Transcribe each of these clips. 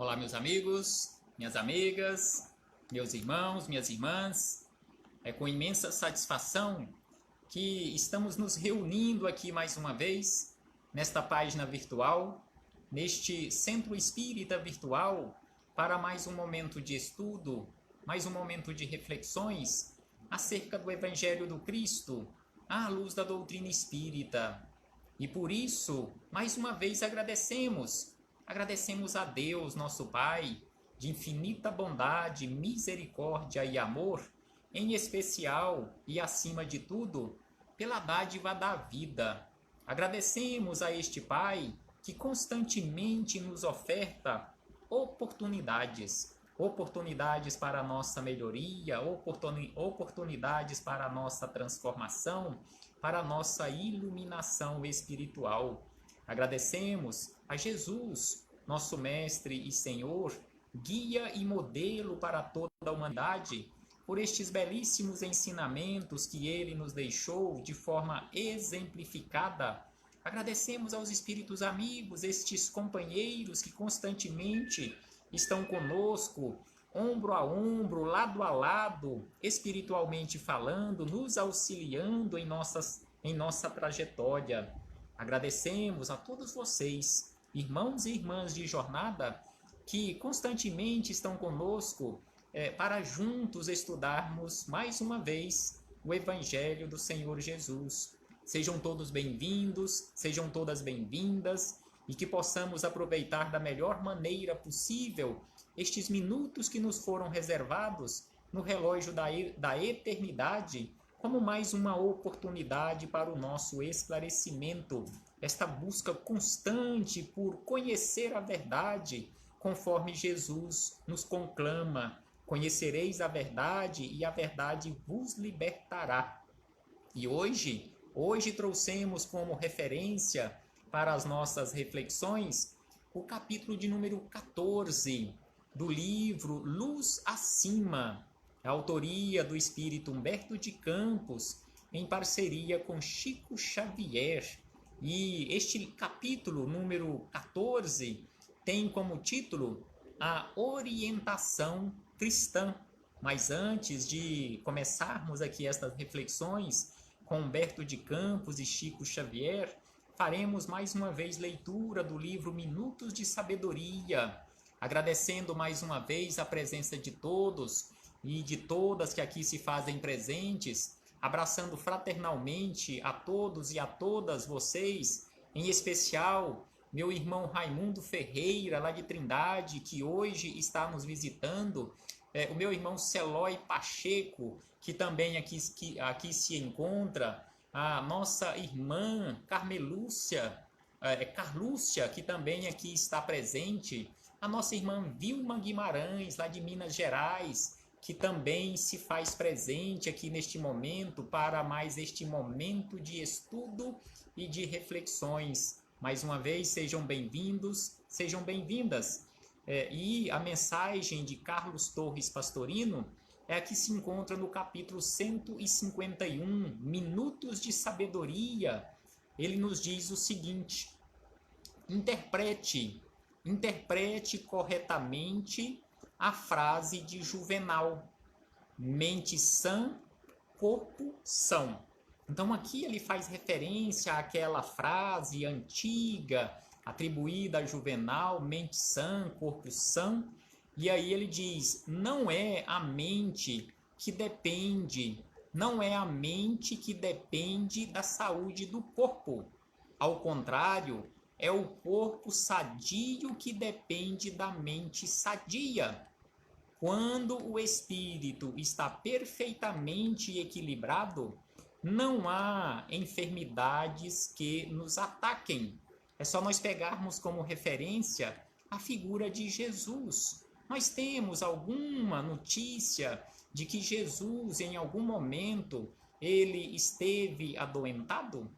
Olá, meus amigos, minhas amigas, meus irmãos, minhas irmãs. É com imensa satisfação que estamos nos reunindo aqui mais uma vez, nesta página virtual, neste centro espírita virtual, para mais um momento de estudo, mais um momento de reflexões acerca do Evangelho do Cristo, à luz da doutrina espírita. E por isso, mais uma vez agradecemos a Deus, nosso Pai, de infinita bondade, misericórdia e amor, em especial e acima de tudo, pela dádiva da vida. Agradecemos a este Pai que constantemente nos oferta oportunidades para a nossa melhoria, oportunidades para a nossa transformação, para a nossa iluminação espiritual. Agradecemos a Jesus, nosso Mestre e Senhor, guia e modelo para toda a humanidade, por estes belíssimos ensinamentos que ele nos deixou de forma exemplificada. Agradecemos aos espíritos amigos, estes companheiros que constantemente estão conosco, ombro a ombro, lado a lado, espiritualmente falando, nos auxiliando em nossa trajetória. Agradecemos a todos vocês, irmãos e irmãs de jornada, que constantemente estão conosco para juntos estudarmos mais uma vez o Evangelho do Senhor Jesus. Sejam todos bem-vindos, sejam todas bem-vindas, e que possamos aproveitar da melhor maneira possível estes minutos que nos foram reservados no relógio da eternidade, como mais uma oportunidade para o nosso esclarecimento, esta busca constante por conhecer a verdade, conforme Jesus nos conclama: conhecereis a verdade e a verdade vos libertará. E hoje trouxemos como referência para as nossas reflexões o capítulo de número 14 do livro Luz Acima, a autoria do espírito Humberto de Campos, em parceria com Chico Xavier. E este capítulo número 14 tem como título A Orientação Cristã. Mas antes de começarmos aqui estas reflexões com Humberto de Campos e Chico Xavier, faremos mais uma vez leitura do livro Minutos de Sabedoria, agradecendo mais uma vez a presença de todos e de todas que aqui se fazem presentes, abraçando fraternalmente a todos e a todas vocês, em especial meu irmão Raimundo Ferreira, lá de Trindade, que hoje está nos visitando, o meu irmão Celói Pacheco, que também aqui se encontra, a nossa irmã Carlúcia, que também aqui está presente, a nossa irmã Vilma Guimarães, lá de Minas Gerais, que também se faz presente aqui neste momento, para mais este momento de estudo e de reflexões. Mais uma vez, sejam bem-vindos, sejam bem-vindas. E a mensagem de Carlos Torres Pastorino é a que se encontra no capítulo 151, Minutos de Sabedoria. Ele nos diz o seguinte: interprete corretamente a frase de Juvenal: mente sã, corpo são. Então aqui ele faz referência àquela frase antiga atribuída a Juvenal: mente sã, corpo são. E aí ele diz: não é a mente que depende da saúde do corpo. Ao contrário, é o corpo sadio que depende da mente sadia. Quando o espírito está perfeitamente equilibrado, não há enfermidades que nos ataquem. É só nós pegarmos como referência a figura de Jesus. Nós temos alguma notícia de que Jesus, em algum momento, ele esteve adoentado?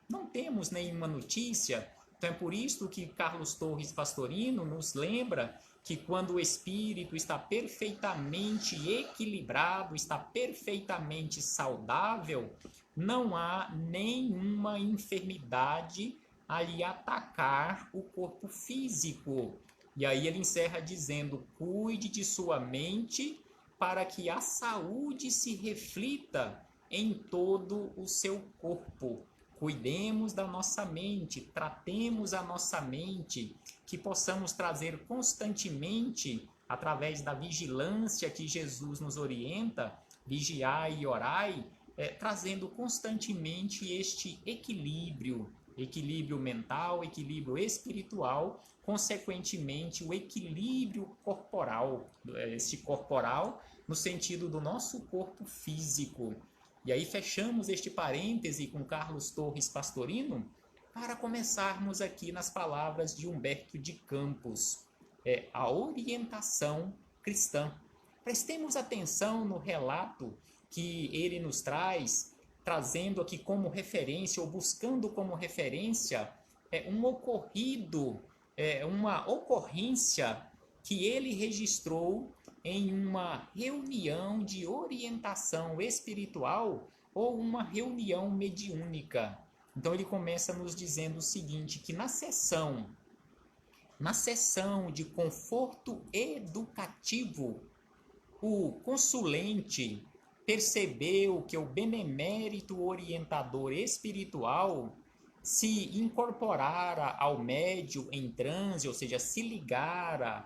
Não temos nenhuma notícia. Então é por isso que Carlos Torres Pastorino nos lembra que quando o espírito está perfeitamente equilibrado, está perfeitamente saudável, não há nenhuma enfermidade a lhe atacar o corpo físico. E aí ele encerra dizendo: cuide de sua mente para que a saúde se reflita em todo o seu corpo. Cuidemos da nossa mente, tratemos a nossa mente, que possamos trazer constantemente, através da vigilância que Jesus nos orienta, vigiai e orai, trazendo constantemente este equilíbrio mental, equilíbrio espiritual, consequentemente o equilíbrio corporal, este corporal no sentido do nosso corpo físico. E aí fechamos este parêntese com Carlos Torres Pastorino para começarmos aqui nas palavras de Humberto de Campos, a orientação cristã. Prestemos atenção no relato que ele nos traz, trazendo aqui como referência, ou buscando como referência, um ocorrido, uma ocorrência que ele registrou em uma reunião de orientação espiritual ou uma reunião mediúnica. Então ele começa nos dizendo o seguinte, que na sessão de conforto educativo, o consulente percebeu que o benemérito orientador espiritual se incorporara ao médium em transe, ou seja, se ligara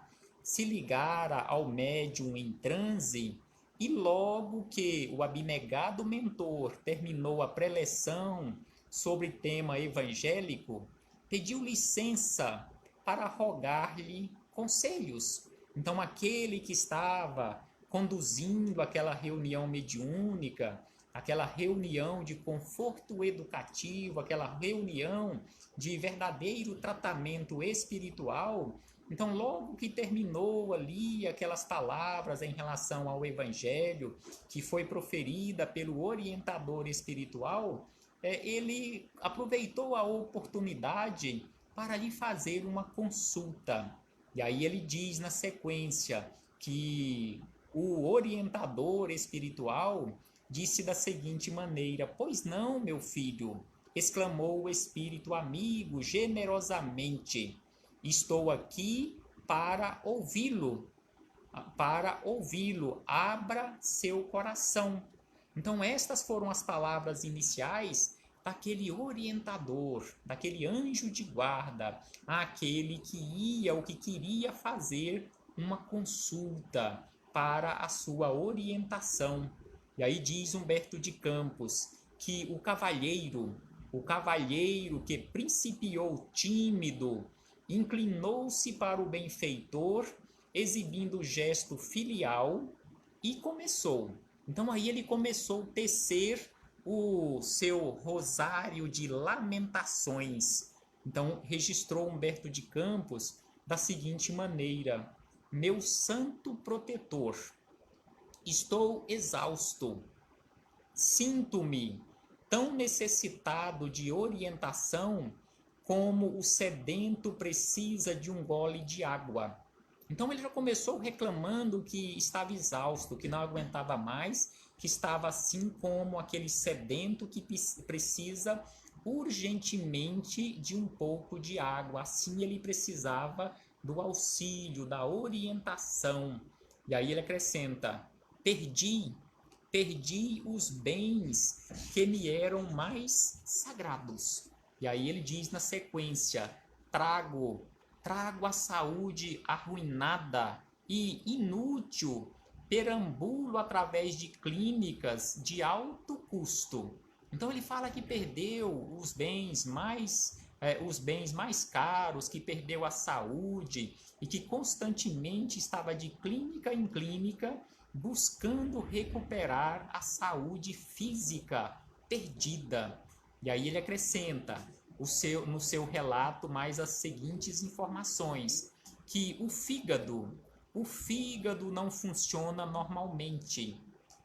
ao médium em transe, e logo que o abnegado mentor terminou a preleção sobre tema evangélico, pediu licença para rogar-lhe conselhos. Então aquele que estava conduzindo aquela reunião mediúnica, aquela reunião de conforto educativo, aquela reunião de verdadeiro tratamento espiritual, então logo que terminou ali aquelas palavras em relação ao evangelho que foi proferida pelo orientador espiritual, ele aproveitou a oportunidade para lhe fazer uma consulta. E aí ele diz na sequência que o orientador espiritual disse da seguinte maneira: pois não, meu filho, exclamou o espírito amigo generosamente, estou aqui para ouvi-lo, abra seu coração. Então estas foram as palavras iniciais daquele orientador, daquele anjo de guarda, aquele que ia ou que queria fazer uma consulta para a sua orientação. E aí diz Humberto de Campos que o cavalheiro que principiou tímido, inclinou-se para o benfeitor, exibindo o gesto filial e começou. Então aí ele começou a tecer o seu rosário de lamentações. Então registrou Humberto de Campos da seguinte maneira: meu santo protetor, estou exausto, sinto-me tão necessitado de orientação como o sedento precisa de um gole de água. Então ele já começou reclamando que estava exausto, que não aguentava mais, que estava assim como aquele sedento que precisa urgentemente de um pouco de água. Assim ele precisava do auxílio, da orientação. E aí ele acrescenta: perdi os bens que me eram mais sagrados. E aí ele diz na sequência: trago a saúde arruinada e inútil, perambulo através de clínicas de alto custo. Então ele fala que perdeu os bens mais caros, que perdeu a saúde e que constantemente estava de clínica em clínica buscando recuperar a saúde física perdida. E aí ele acrescenta no seu relato mais as seguintes informações: que o fígado não funciona normalmente,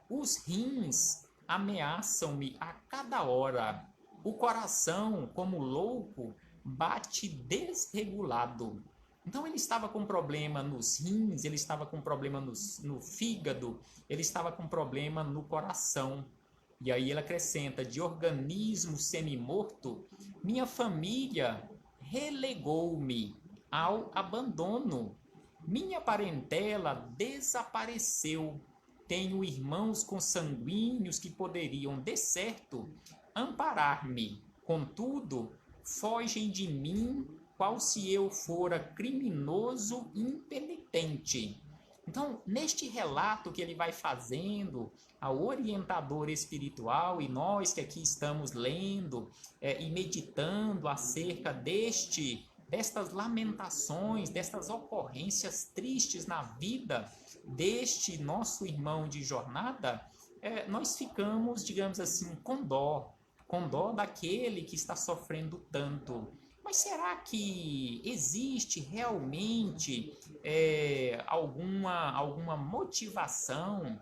os rins ameaçam-me a cada hora, o coração, como louco, bate desregulado. Então ele estava com problema nos rins, ele estava com problema no fígado, ele estava com problema no coração. E aí ele acrescenta: de organismo semi-morto, minha família relegou-me ao abandono. Minha parentela desapareceu. Tenho irmãos consanguíneos que poderiam, de certo, amparar-me. Contudo, fogem de mim, qual se eu fora criminoso e impenitente. Então, neste relato que ele vai fazendo ao orientador espiritual, e nós que aqui estamos lendo e meditando acerca destas lamentações, destas ocorrências tristes na vida deste nosso irmão de jornada, nós ficamos, digamos assim, com dó daquele que está sofrendo tanto. Mas será que existe realmente alguma motivação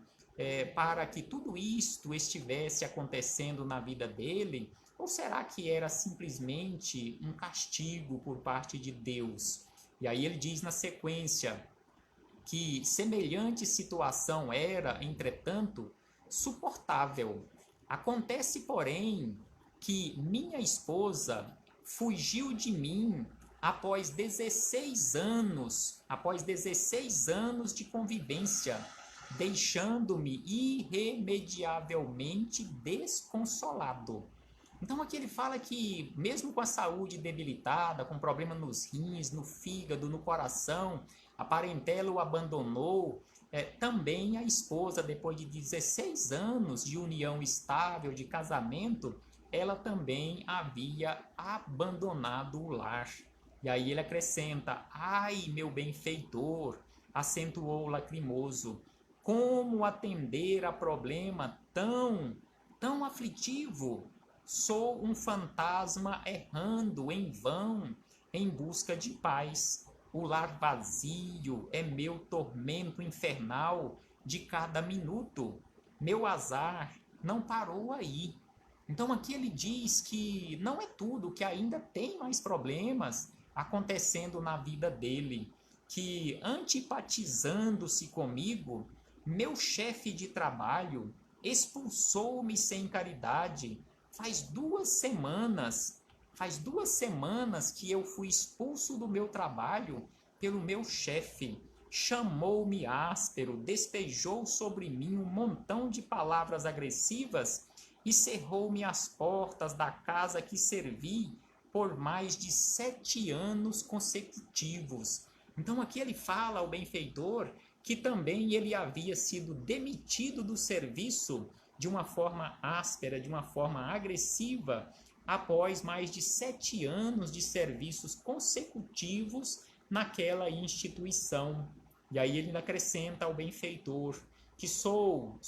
para que tudo isto estivesse acontecendo na vida dele? Ou será que era simplesmente um castigo por parte de Deus? E aí ele diz na sequência que semelhante situação era, entretanto, suportável. Acontece, porém, que minha esposa fugiu de mim após 16 anos de convivência, deixando-me irremediavelmente desconsolado. Então aqui ele fala que mesmo com a saúde debilitada, com problema nos rins, no fígado, no coração, a parentela o abandonou, também a esposa, depois de 16 anos de união estável, de casamento, ela também havia abandonado o lar. E aí ele acrescenta: ai, meu benfeitor, acentuou o lacrimoso, como atender a problema tão aflitivo? Sou um fantasma errando em vão em busca de paz. O lar vazio é meu tormento infernal de cada minuto. Meu azar não parou aí. Então aqui ele diz que não é tudo, que ainda tem mais problemas acontecendo na vida dele, que antipatizando-se comigo, meu chefe de trabalho expulsou-me sem caridade. Faz 2 semanas que eu fui expulso do meu trabalho pelo meu chefe. Chamou-me áspero, despejou sobre mim um montão de palavras agressivas e cerrou-me as portas da casa que servi por mais de 7 anos consecutivos. Então aqui ele fala ao benfeitor que também ele havia sido demitido do serviço de uma forma áspera, de uma forma agressiva, após mais de 7 anos de serviços consecutivos naquela instituição. E aí ele acrescenta ao benfeitor que sou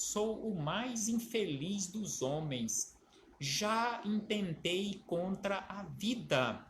o mais infeliz dos homens, já intentei contra a vida.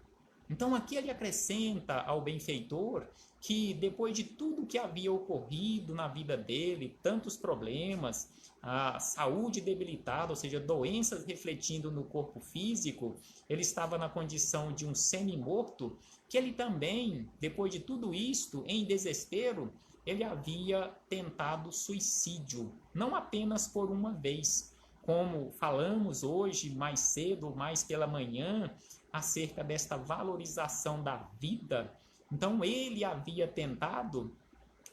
Então aqui ele acrescenta ao benfeitor que depois de tudo que havia ocorrido na vida dele, tantos problemas, a saúde debilitada, ou seja, doenças refletindo no corpo físico, ele estava na condição de um semi-morto, que ele também, depois de tudo isto, em desespero, ele havia tentado suicídio, não apenas por uma vez, como falamos hoje mais cedo, mais pela manhã, acerca desta valorização da vida. Então ele havia tentado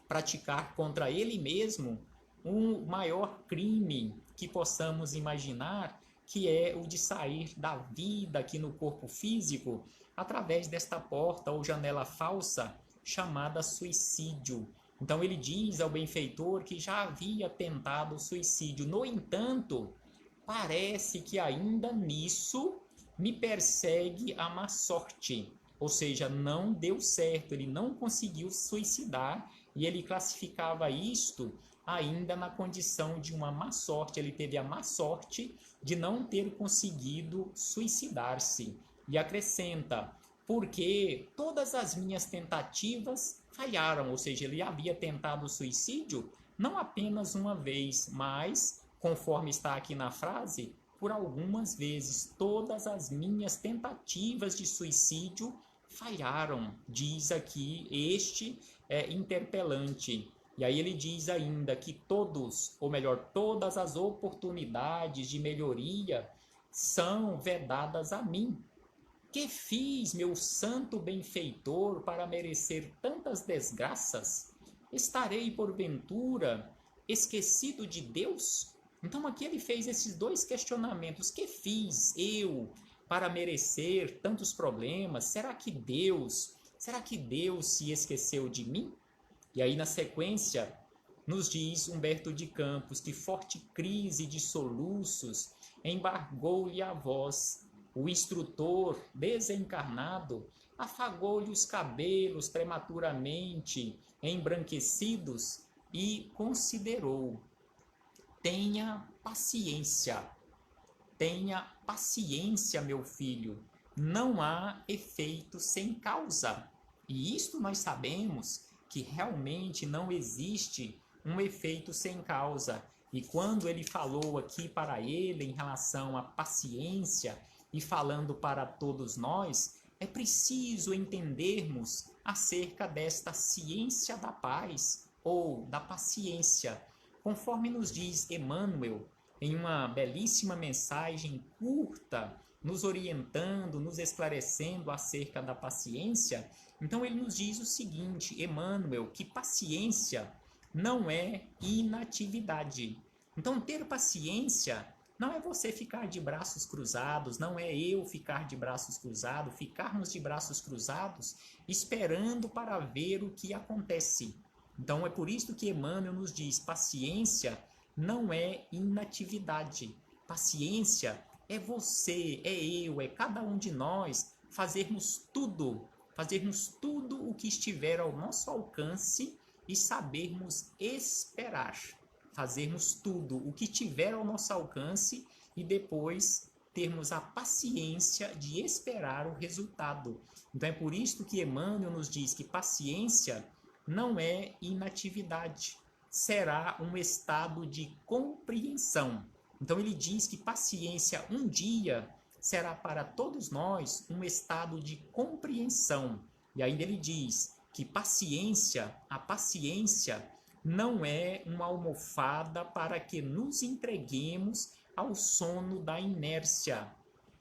praticar contra ele mesmo um maior crime que possamos imaginar, que é o de sair da vida aqui no corpo físico através desta porta ou janela falsa chamada suicídio. Então ele diz ao benfeitor que já havia tentado o suicídio. No entanto, parece que ainda nisso me persegue a má sorte. Ou seja, não deu certo, ele não conseguiu suicidar e ele classificava isto ainda na condição de uma má sorte. Ele teve a má sorte de não ter conseguido suicidar-se. E acrescenta: porque todas as minhas tentativas falharam, ou seja, ele havia tentado o suicídio não apenas uma vez, mas, conforme está aqui na frase, por algumas vezes. Todas as minhas tentativas de suicídio falharam, diz aqui este interpelante. E aí ele diz ainda que todas as oportunidades de melhoria são vedadas a mim. Que fiz, meu santo benfeitor, para merecer tantas desgraças? Estarei, porventura, esquecido de Deus? Então aqui ele fez esses dois questionamentos. Que fiz eu para merecer tantos problemas? Será que Deus se esqueceu de mim? E aí na sequência nos diz Humberto de Campos que forte crise de soluços embargou-lhe a voz. O instrutor, desencarnado, afagou-lhe os cabelos prematuramente embranquecidos e considerou: tenha paciência, meu filho, não há efeito sem causa. E isto nós sabemos que realmente não existe um efeito sem causa. E quando ele falou aqui para ele em relação à paciência e falando para todos nós, é preciso entendermos acerca desta ciência da paz ou da paciência, conforme nos diz Emmanuel em uma belíssima mensagem curta, nos orientando, nos esclarecendo acerca da paciência. Então ele nos diz o seguinte, Emmanuel, que paciência não é inatividade. Então ter paciência não é você ficar de braços cruzados, não é eu ficar de braços cruzados, ficarmos de braços cruzados esperando para ver o que acontece. Então é por isso que Emmanuel nos diz, paciência não é inatividade. Paciência é você, é eu, é cada um de nós fazermos tudo o que estiver ao nosso alcance e sabermos esperar. Fazermos tudo o que tiver ao nosso alcance e depois termos a paciência de esperar o resultado. Então é por isso que Emmanuel nos diz que paciência não é inatividade, será um estado de compreensão. Então ele diz que paciência um dia será para todos nós um estado de compreensão. E ainda ele diz que a paciência não é uma almofada para que nos entreguemos ao sono da inércia,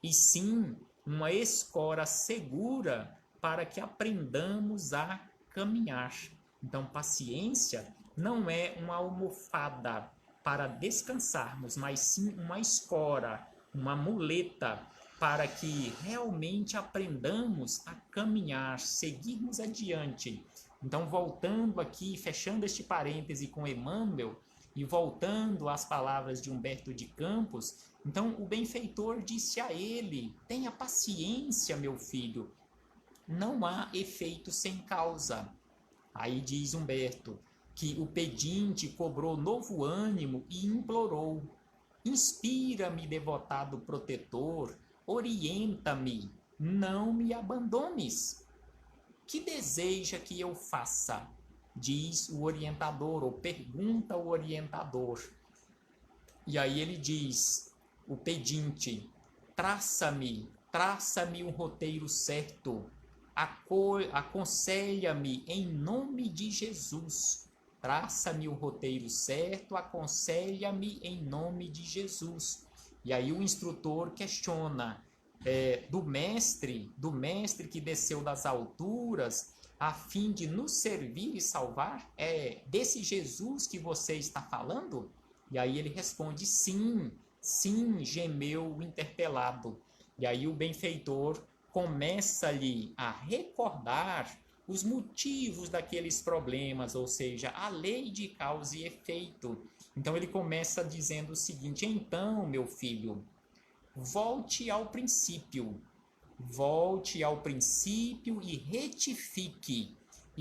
e sim uma escora segura para que aprendamos a caminhar. Então, paciência não é uma almofada para descansarmos, mas sim uma escora, uma muleta para que realmente aprendamos a caminhar, seguirmos adiante. Então, voltando aqui, fechando este parêntese com Emmanuel e voltando às palavras de Humberto de Campos, então o benfeitor disse a ele: tenha paciência, meu filho, não há efeito sem causa. Aí diz Humberto que o pedinte cobrou novo ânimo e implorou: inspira-me, devotado protetor, orienta-me, não me abandones. Que deseja que eu faça? Diz o orientador, ou pergunta o orientador. E aí ele diz, o pedinte: traça-me um roteiro certo, aconselha-me em nome de Jesus. Traça-me o roteiro certo, aconselha-me em nome de Jesus. E aí o instrutor questiona, do mestre que desceu das alturas a fim de nos servir e salvar? É desse Jesus que você está falando? E aí ele responde: sim, sim, gemeu o interpelado. E aí o benfeitor começa-lhe a recordar os motivos daqueles problemas, ou seja, a lei de causa e efeito. Então ele começa dizendo o seguinte: então, meu filho, volte ao princípio e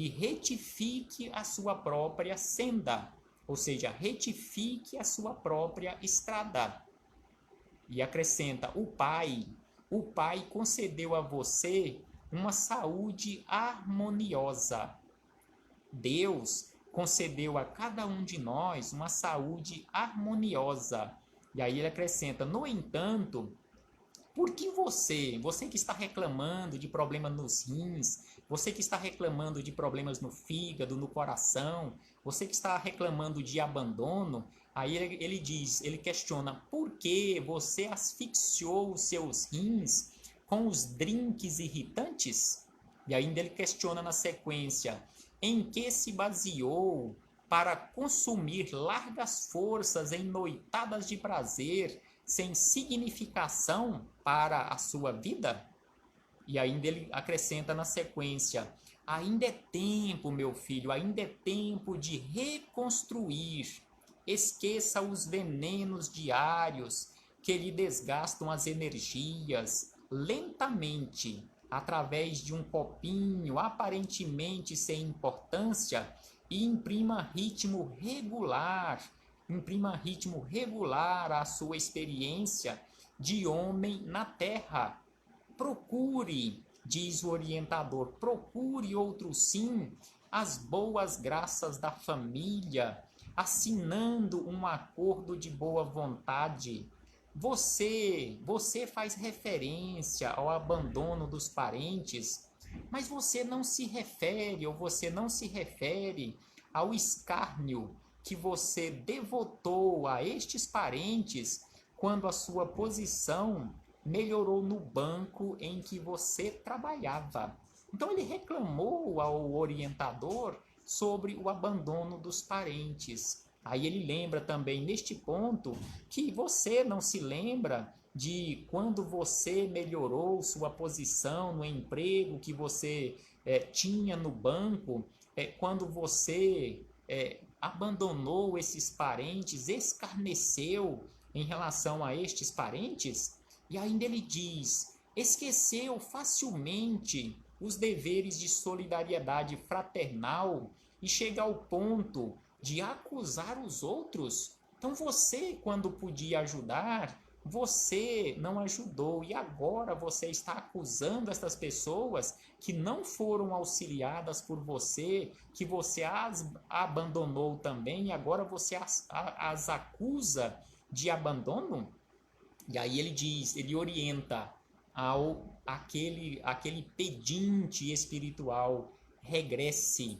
retifique a sua própria senda, ou seja, retifique a sua própria estrada. E acrescenta: o Pai concedeu a você uma saúde harmoniosa. Deus concedeu a cada um de nós uma saúde harmoniosa. E aí ele acrescenta: no entanto, por que você que está reclamando de problemas nos rins, você que está reclamando de problemas no fígado, no coração, você que está reclamando de abandono, aí ele questiona: por que você asfixiou os seus rins com os drinks irritantes? E ainda ele questiona na sequência, em que se baseou para consumir largas forças em noitadas de prazer sem significação para a sua vida? E ainda ele acrescenta na sequência, ainda é tempo, meu filho, ainda é tempo de reconstruir. Esqueça os venenos diários que lhe desgastam as energias lentamente, através de um copinho aparentemente sem importância, e imprima ritmo regular à sua experiência de homem na Terra. Procure, diz o orientador, procure outro sim, as boas graças da família, assinando um acordo de boa vontade. Você faz referência ao abandono dos parentes, mas você não se refere ao escárnio que você devotou a estes parentes quando a sua posição melhorou no banco em que você trabalhava. Então ele reclamou ao orientador sobre o abandono dos parentes. Aí ele lembra também neste ponto que você não se lembra de quando você melhorou sua posição no emprego que você tinha no banco, quando você abandonou esses parentes, escarneceu em relação a estes parentes. E ainda ele diz, esqueceu facilmente os deveres de solidariedade fraternal e chega ao ponto de acusar os outros. Então você, quando podia ajudar, você não ajudou e agora você está acusando essas pessoas que não foram auxiliadas por você, que você as abandonou também e agora você as acusa de abandono? E aí ele diz, ele orienta aquele pedinte espiritual, regresse,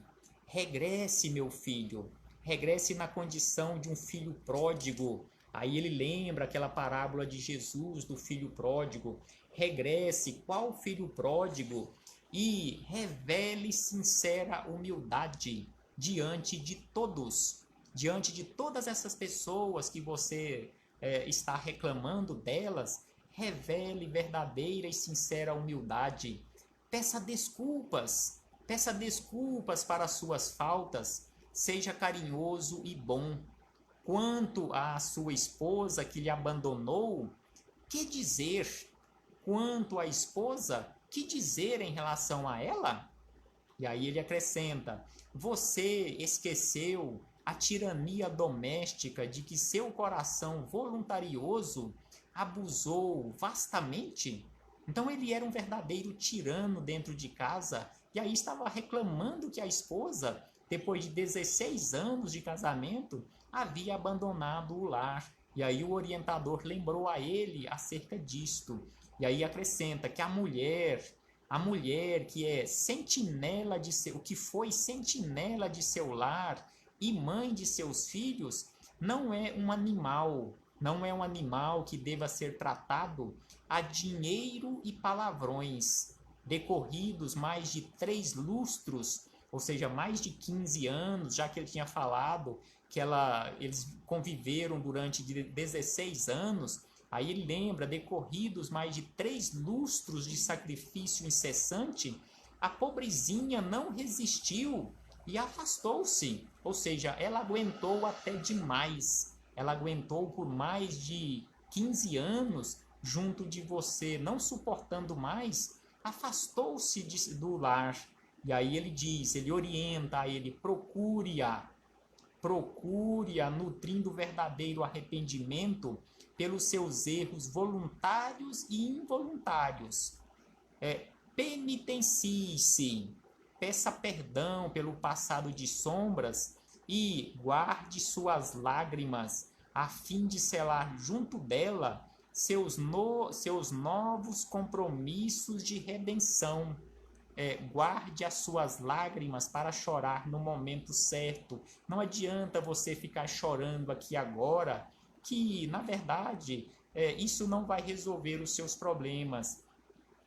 meu filho, regresse na condição de um filho pródigo. Aí ele lembra aquela parábola de Jesus do filho pródigo. Regresse, qual filho pródigo? E revele sincera humildade diante de todas essas pessoas que você está reclamando delas. Revele verdadeira e sincera humildade. Peça desculpas para suas faltas. Seja carinhoso e bom. Quanto à sua esposa que lhe abandonou, que dizer? Quanto à esposa, que dizer em relação a ela? E aí ele acrescenta, você esqueceu a tirania doméstica de que seu coração voluntarioso abusou vastamente? Então ele era um verdadeiro tirano dentro de casa e aí estava reclamando que a esposa, depois de 16 anos de casamento, havia abandonado o lar. E aí o orientador lembrou a ele acerca disto. E aí acrescenta que a mulher que é sentinela que foi sentinela de seu lar e mãe de seus filhos, não é um animal que deva ser tratado a dinheiro e palavrões. Decorridos mais de 3 lustros, ou seja, mais de 15 anos, já que ele tinha falado que eles conviveram durante 16 anos, aí ele lembra, decorridos mais de 3 lustros de sacrifício incessante, a pobrezinha não resistiu e afastou-se, ou seja, ela aguentou até demais, ela aguentou por mais de 15 anos junto de você, não suportando mais, afastou-se do lar. E aí ele orienta a ele, procure-a, nutrindo verdadeiro arrependimento pelos seus erros voluntários e involuntários. Penitencie-se, peça perdão pelo passado de sombras e guarde suas lágrimas, a fim de selar junto dela seus novos compromissos de redenção. Guarde as suas lágrimas para chorar no momento certo. Não adianta você ficar chorando aqui agora, que na verdade isso não vai resolver os seus problemas.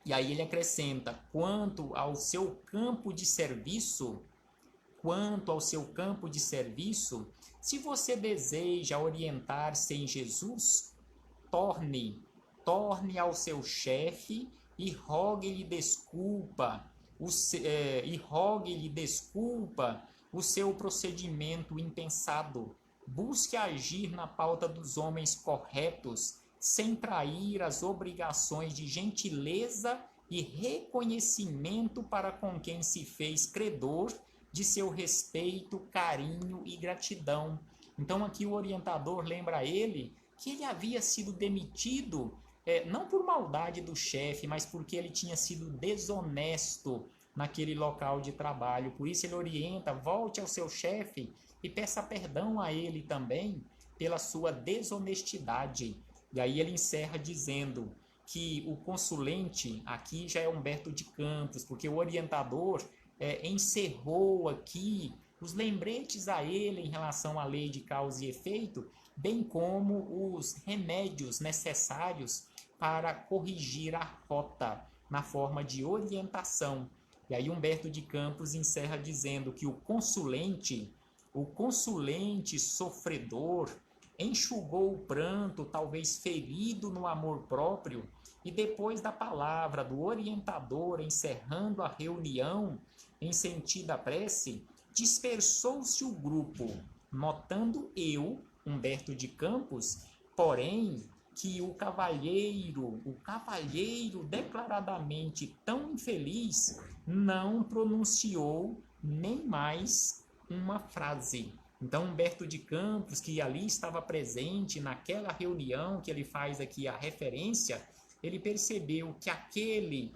E aí ele acrescenta: quanto ao seu campo de serviço, se você deseja orientar-se em Jesus, torne ao seu chefe e rogue-lhe desculpa o seu procedimento impensado. Busque agir na pauta dos homens corretos, sem trair as obrigações de gentileza e reconhecimento para com quem se fez credor de seu respeito, carinho e gratidão. Então aqui o orientador lembra a ele que ele havia sido demitido, não por maldade do chefe, mas porque ele tinha sido desonesto naquele local de trabalho. Por isso ele orienta: volte ao seu chefe e peça perdão a ele também pela sua desonestidade. E aí ele encerra dizendo que o consulente, aqui já é Humberto de Campos, porque o orientador encerrou aqui os lembretes a ele em relação à lei de causa e efeito, bem como os remédios necessários para corrigir a rota na forma de orientação. E aí Humberto de Campos encerra dizendo que o consulente sofredor enxugou o pranto, talvez ferido no amor próprio, e depois da palavra do orientador encerrando a reunião em sentido à prece, dispersou-se o grupo, notando eu, Humberto de Campos, porém, que o cavalheiro declaradamente tão infeliz, não pronunciou nem mais uma frase. Então, Humberto de Campos, que ali estava presente naquela reunião que ele faz aqui a referência, ele percebeu que aquele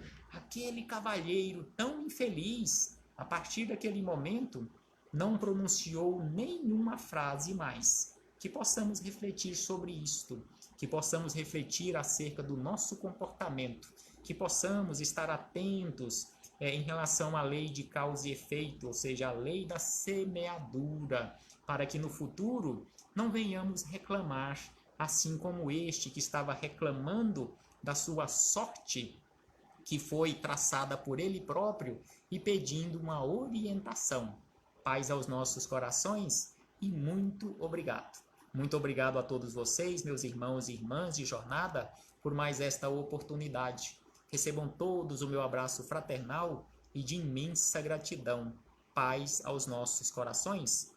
cavalheiro tão infeliz, a partir daquele momento, não pronunciou nenhuma frase mais. Que possamos refletir sobre isto, que possamos refletir acerca do nosso comportamento, que possamos estar atentos em relação à lei de causa e efeito, ou seja, a lei da semeadura, para que no futuro não venhamos reclamar, assim como este que estava reclamando da sua sorte, que foi traçada por ele próprio, e pedindo uma orientação. Paz aos nossos corações e muito obrigado. Muito obrigado a todos vocês, meus irmãos e irmãs de jornada, por mais esta oportunidade. Recebam todos o meu abraço fraternal e de imensa gratidão. Paz aos nossos corações.